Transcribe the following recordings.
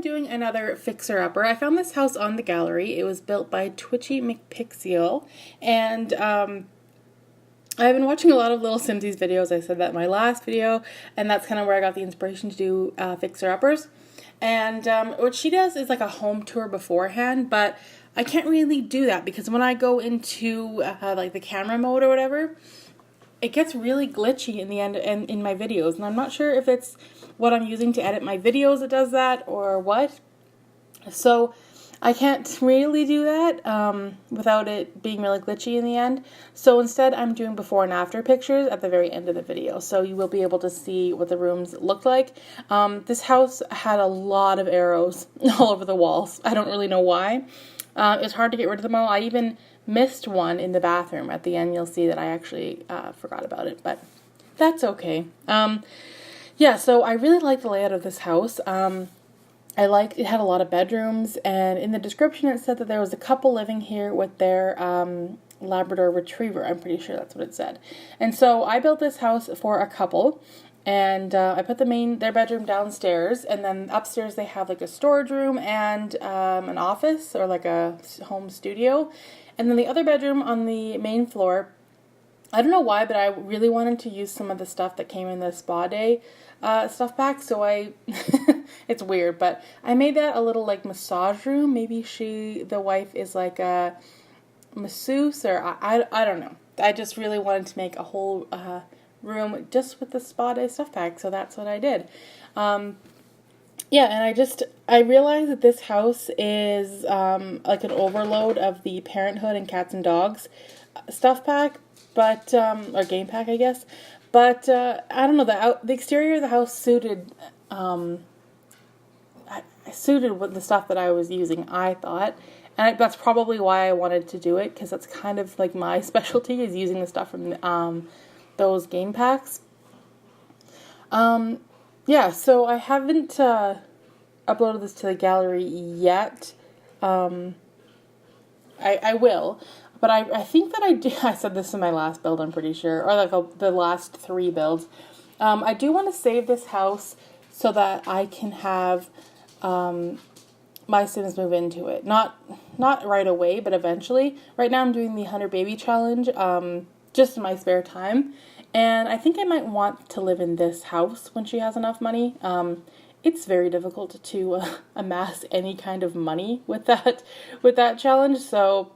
doing another fixer-upper. I found this house on the gallery. It was built by TwitchyMcPixiel, and I've been watching a lot of Little Simsies videos. I said that in my last video, and that's kind of where I got the inspiration to do fixer-uppers. And what she does is like a home tour beforehand, but I can't really do that because when I go into like the camera mode or whatever, it gets really glitchy in the end and in my videos, and I'm not sure if it's what I'm using to edit my videos that does that or what. So I can't really do that without it being really glitchy in the end. So instead I'm doing before and after pictures at the very end of the video, so you will be able to see what the rooms look like. This house had a lot of arrows all over the walls. I don't really know why. It's hard to get rid of them all. I even missed one in the bathroom. At the end you'll see that I actually forgot about it, but that's okay. Yeah, so I really like the layout of this house. I liked it had a lot of bedrooms, and in the description it said that there was a couple living here with their Labrador Retriever. I'm pretty sure that's what it said. And so I built this house for a couple, and I put their bedroom downstairs, and then upstairs they have like a storage room and an office or like a home studio. And then the other bedroom on the main floor, I don't know why, but I really wanted to use some of the stuff that came in the spa day stuff pack, so it's weird, but I made that a little like massage room. Maybe the wife is like a masseuse, or I don't know. I just really wanted to make a whole room just with the spa day stuff pack, so that's what I did. Yeah, and I realized that this house is like an overload of the Parenthood and Cats and Dogs stuff pack, but or game pack, I guess. But I don't know, the exterior of the house suited with the stuff that I was using, I thought. And that's probably why I wanted to do it, because that's kind of like my specialty, is using the stuff from those game packs. Yeah, so I haven't uploaded this to the gallery yet. I will, but I think that I said this in my last build, I'm pretty sure, or like the last 3 builds. I do want to save this house so that I can have my Sims move into it. Not right away, but eventually. Right now I'm doing the 100 Baby Challenge, just in my spare time. And I think I might want to live in this house when she has enough money. It's very difficult to amass any kind of money with that challenge, so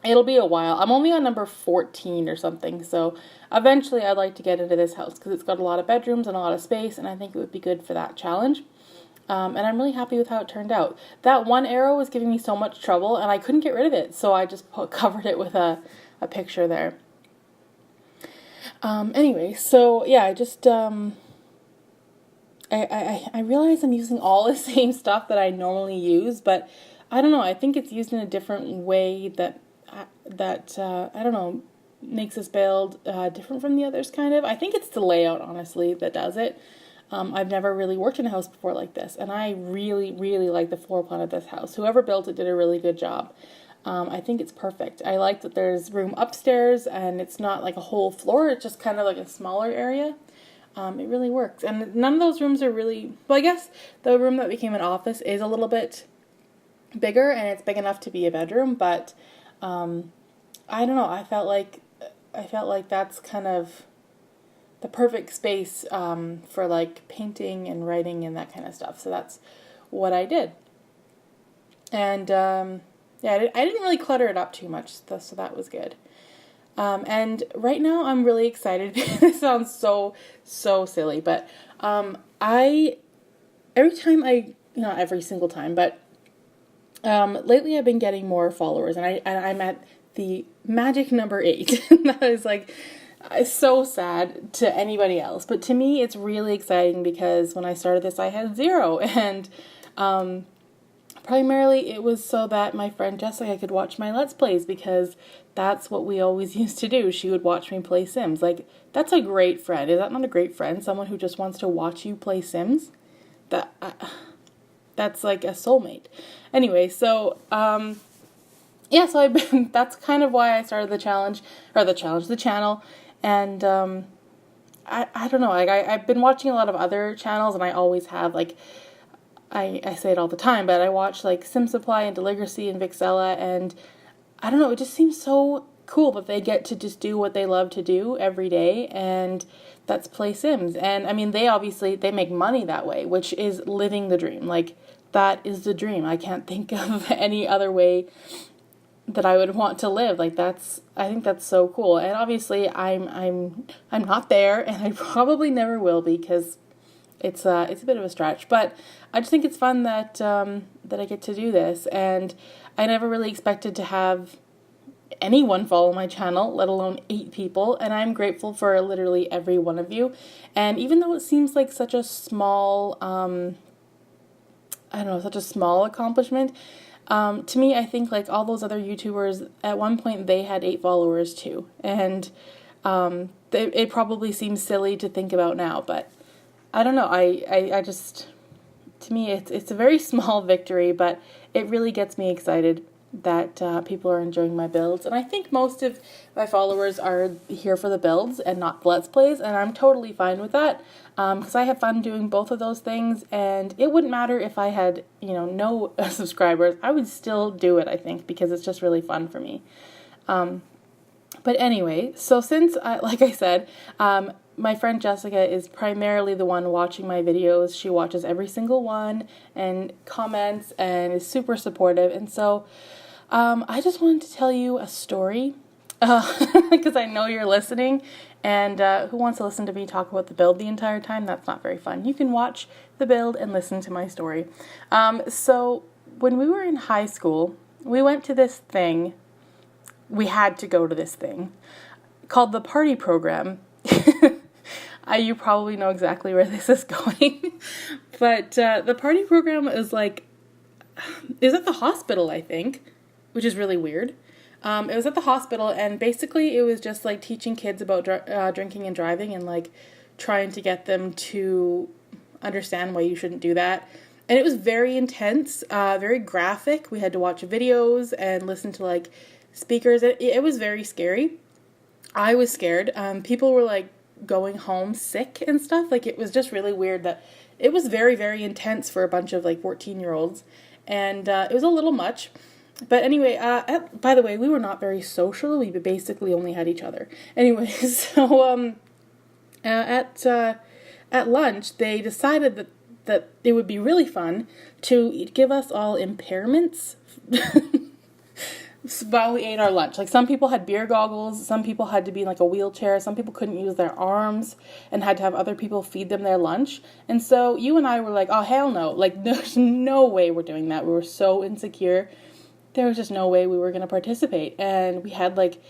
it'll be a while. I'm only on number 14 or something, so eventually I'd like to get into this house because it's got a lot of bedrooms and a lot of space, and I think it would be good for that challenge. And I'm really happy with how it turned out. That one arrow was giving me so much trouble, and I couldn't get rid of it, so I just covered it with a picture there. Anyway, so yeah, I just, I realize I'm using all the same stuff that I normally use, but I don't know, I think it's used in a different way that I don't know, makes this build different from the others, kind of. I think it's the layout, honestly, that does it. I've never really worked in a house before like this, and I really, really like the floor plan of this house. Whoever built it did a really good job. I think it's perfect. I like that there's room upstairs, and it's not like a whole floor, it's just kind of like a smaller area. It really works. And none of those rooms are really, well, I guess the room that became an office is a little bit bigger, and it's big enough to be a bedroom, but I don't know, I felt like that's kind of the perfect space for like painting and writing and that kind of stuff. So that's what I did. And yeah, I didn't really clutter it up too much, so that was good. And right now I'm really excited. This sounds so silly, but not every single time, but lately I've been getting more followers, and I'm at the magic number 8. That is like so sad to anybody else, but to me it's really exciting because when I started this I had 0, and primarily it was so that my friend Jessica could watch my Let's Plays, because that's what we always used to do. She would watch me play Sims. Like, that's a great friend. Is that not a great friend? Someone who just wants to watch you play Sims? That's like a soulmate. Anyway, so yeah, so that's kind of why I started the channel, and I don't know, like I've been watching a lot of other channels, and I always have like I say it all the time, but I watch like Sim Supply and Deligracy and Vixella, and I don't know, it just seems so cool that they get to just do what they love to do every day, and that's play Sims. And I mean, they make money that way, which is living the dream. Like, that is the dream. I can't think of any other way that I would want to live. Like, I think that's so cool. And obviously I'm not there, and I probably never will be, because it's a bit of a stretch, but I just think it's fun that that I get to do this, and I never really expected to have anyone follow my channel, let alone 8 people, and I'm grateful for literally every one of you. And even though it seems like such a small, such a small accomplishment, to me, I think like all those other YouTubers, at one point they had 8 followers too, and it probably seems silly to think about now, but I don't know, I just, to me, it's a very small victory, but it really gets me excited that people are enjoying my builds. And I think most of my followers are here for the builds and not the Let's Plays, and I'm totally fine with that, because I have fun doing both of those things, and it wouldn't matter if I had, no subscribers. I would still do it, I think, because it's just really fun for me. But anyway, so since, like I said, my friend Jessica is primarily the one watching my videos. She watches every single one and comments and is super supportive. And so I just wanted to tell you a story, because I know you're listening, and who wants to listen to me talk about the build the entire time? That's not very fun. You can watch the build and listen to my story. So when we were in high school, we went to this thing. We had to go to this thing called the party program. You probably know exactly where this is going. But the party program is at the hospital, I think, which is really weird. It was at the hospital, and basically it was just like teaching kids about drinking and driving, and like trying to get them to understand why you shouldn't do that. And it was very intense, very graphic. We had to watch videos and listen to like speakers. It was very scary. I was scared. People were like going home sick and stuff. Like, it was just really weird that it was very, very intense for a bunch of like 14-year-olds. And it was a little much. But anyway, by the way, we were not very social. We basically only had each other. Anyway, so at lunch, they decided that it would be really fun to give us all impairments while we ate our lunch. Like, some people had beer goggles, some people had to be in like a wheelchair, some people couldn't use their arms and had to have other people feed them their lunch. And so you and I were like, oh, hell no. Like, there's no way we're doing that. We were so insecure. There was just no way we were going to participate. And we had like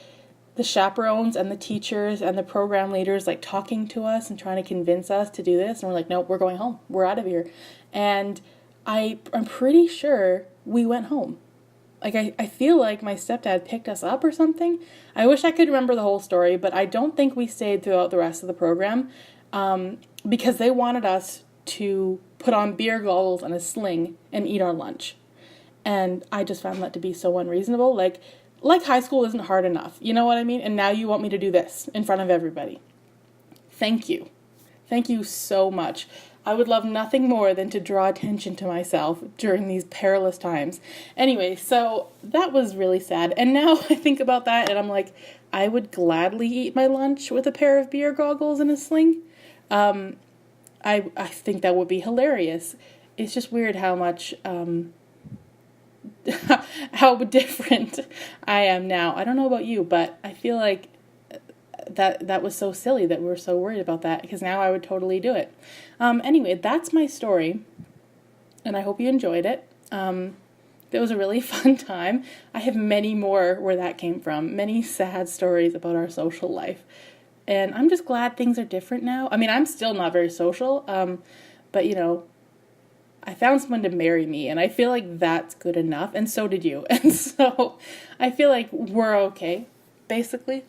the chaperones and the teachers and the program leaders like talking to us and trying to convince us to do this. And we're like, nope, we're going home. We're out of here. And I'm pretty sure we went home. Like, I feel like my stepdad picked us up or something. I wish I could remember the whole story, but I don't think we stayed throughout the rest of the program, because they wanted us to put on beer goggles and a sling and eat our lunch. And I just found that to be so unreasonable. Like high school isn't hard enough. You know what I mean? And now you want me to do this in front of everybody. Thank you. Thank you so much. I would love nothing more than to draw attention to myself during these perilous times. Anyway, so that was really sad. And now I think about that and I'm like, I would gladly eat my lunch with a pair of beer goggles and a sling. I think that would be hilarious. It's just weird how much, how different I am now. I don't know about you, but I feel like that was so silly that we were so worried about that, because now I would totally do it. Anyway, that's my story, and I hope you enjoyed it. It was a really fun time. I have many more where that came from, many sad stories about our social life, and I'm just glad things are different now. I mean, I'm still not very social, but I found someone to marry me, and I feel like that's good enough, and so did you. And so I feel like we're okay, basically.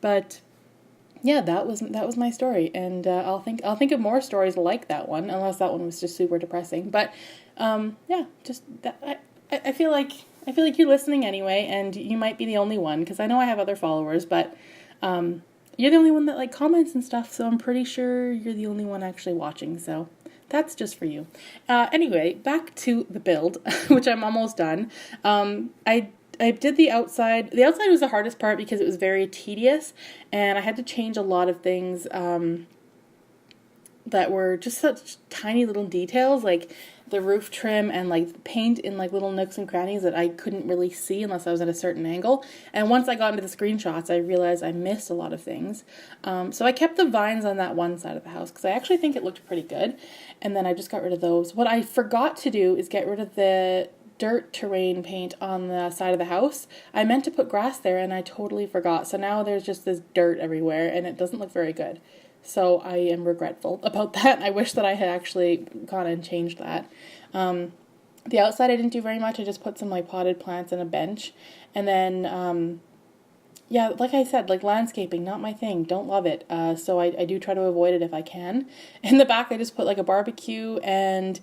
But yeah, that was my story, and I'll think of more stories like that one, unless that one was just super depressing. But yeah, just that. I feel like you're listening anyway, and you might be the only one, because I know I have other followers, but you're the only one that like comments and stuff. So I'm pretty sure you're the only one actually watching. So That's just for you. Anyway, back to the build, which I'm almost done. I did the outside. The outside was the hardest part because it was very tedious, and I had to change a lot of things that were just such tiny little details, like the roof trim and like paint in like little nooks and crannies that I couldn't really see unless I was at a certain angle. And once I got into the screenshots, I realized I missed a lot of things. So I kept the vines on that one side of the house because I actually think it looked pretty good. And then I just got rid of those. What I forgot to do is get rid of the dirt terrain paint on the side of the house. I meant to put grass there and I totally forgot. So now there's just this dirt everywhere and it doesn't look very good. So I am regretful about that. I wish that I had actually gone and changed that. The outside I didn't do very much. I just put some like potted plants and a bench. And then, yeah, like I said, like landscaping, not my thing. Don't love it. So I do try to avoid it if I can. In the back I just put like a barbecue and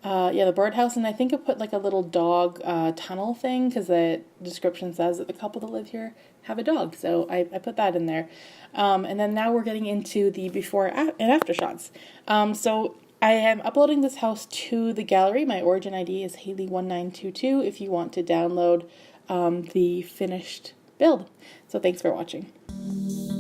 yeah, the birdhouse, and I think I put like a little dog tunnel thing because the description says that the couple that live here have a dog, so I put that in there. And then now we're getting into the before and after shots. So I am uploading this house to the gallery. My origin ID is Haley1922 if you want to download the finished build. So thanks for watching.